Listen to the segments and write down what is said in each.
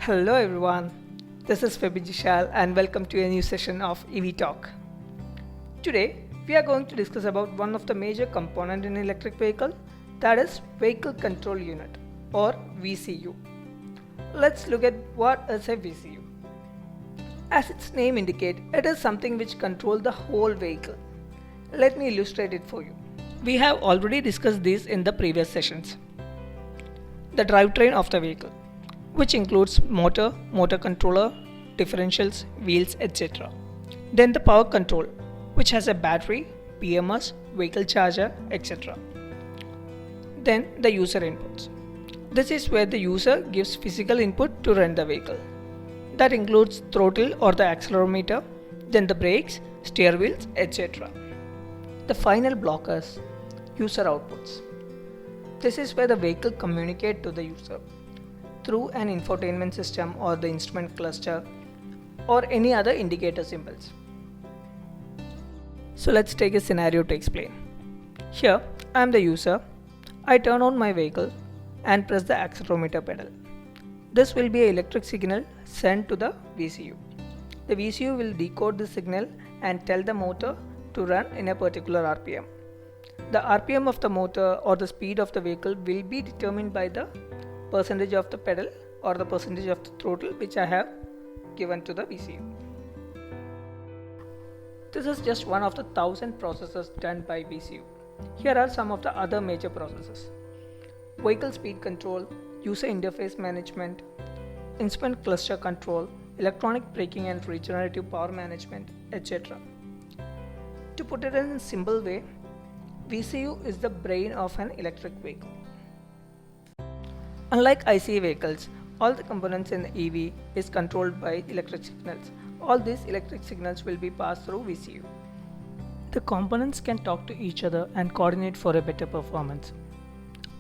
Hello everyone, this is Febi Jishal and welcome to a new session of EV Talk. Today we are going to discuss about one of the major component in electric vehicle, that is Vehicle Control Unit or VCU. Let's look at what is a VCU. As its name indicates, it is something which controls the whole vehicle. Let me illustrate it for you. We have already discussed this in the previous sessions. The drivetrain of the vehicle, which includes motor, motor controller, differentials, wheels, etc. Then the power control, which has a battery, PMS, vehicle charger, etc. Then the user inputs. This is where the user gives physical input to run the vehicle. That includes throttle or the accelerometer, then the brakes, steer wheels, etc. The final block is user outputs. This is where the vehicle communicates to the user through an infotainment system or the instrument cluster or any other indicator symbols. So let's take a scenario to explain. Here I am the user. I turn on my vehicle and press the accelerometer pedal. This will be an electric signal sent to the VCU. The VCU will decode the signal and tell the motor to run in a particular RPM. The RPM of the motor or the speed of the vehicle will be determined by the percentage of the pedal or the percentage of the throttle which I have given to the VCU. This is just one of the 1000 processes done by VCU. Here are some of the other major processes: vehicle speed control, user interface management, instrument cluster control, electronic braking and regenerative power management, etc. To put it in a simple way, VCU is the brain of an electric vehicle. Unlike ICE vehicles, all the components in the EV is controlled by electric signals. All these electric signals will be passed through VCU. The components can talk to each other and coordinate for a better performance.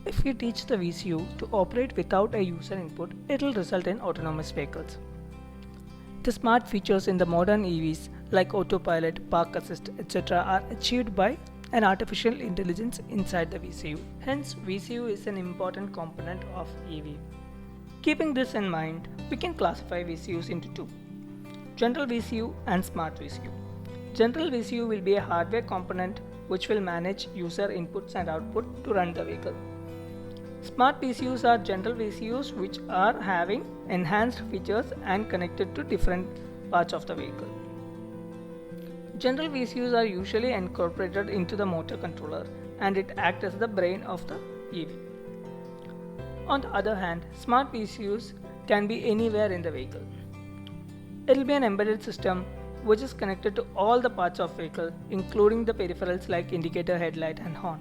If we teach the VCU to operate without a user input, it will result in autonomous vehicles. The smart features in the modern EVs like autopilot, park assist, etc. are achieved by an artificial intelligence inside the VCU. Hence, VCU is an important component of EV. Keeping this in mind, we can classify VCUs into two: general VCU and smart VCU. General VCU will be a hardware component which will manage user inputs and output to run the vehicle. Smart VCUs are general VCUs which are having enhanced features and connected to different parts of the vehicle. General VCUs are usually incorporated into the motor controller and it acts as the brain of the EV. On the other hand, smart VCUs can be anywhere in the vehicle. It will be an embedded system which is connected to all the parts of vehicle, including the peripherals like indicator, headlight and horn.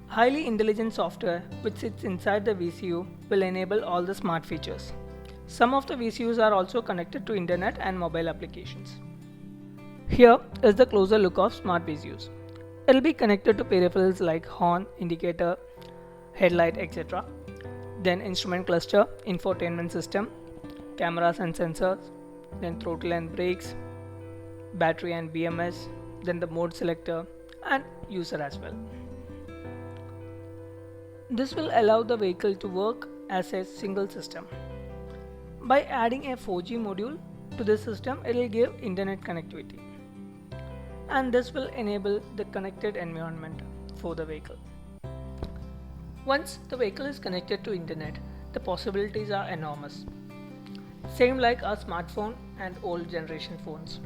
Highly intelligent software which sits inside the VCU will enable all the smart features. Some of the VCUs are also connected to internet and mobile applications. Here is the closer look of smart VCUs. It will be connected to peripherals like horn, indicator, headlight, etc. Then instrument cluster, infotainment system, cameras and sensors, then throttle and brakes, battery and BMS, then the mode selector and user as well. This will allow the vehicle to work as a single system. By adding a 4G module to this system, it will give internet connectivity. And this will enable the connected environment for the vehicle. Once the vehicle is connected to internet, the possibilities are enormous. Same like our smartphone and old generation phones.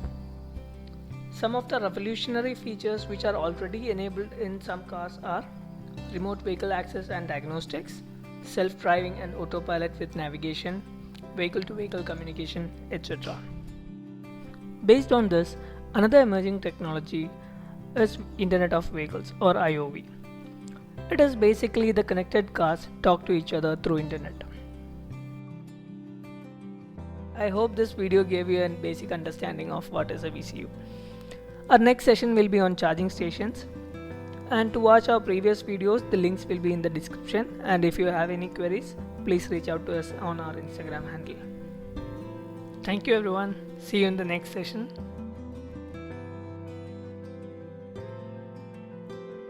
Some of the revolutionary features which are already enabled in some cars are remote vehicle access and diagnostics, self-driving and autopilot with navigation, vehicle-to-vehicle communication, etc. Based on this, another emerging technology is Internet of Vehicles or IOV. It is basically the connected cars talk to each other through internet. I hope this video gave you a basic understanding of what is a VCU. Our next session will be on charging stations. And to watch our previous videos, the links will be in the description. And if you have any queries, please reach out to us on our Instagram handle. Thank you everyone. See you in the next session.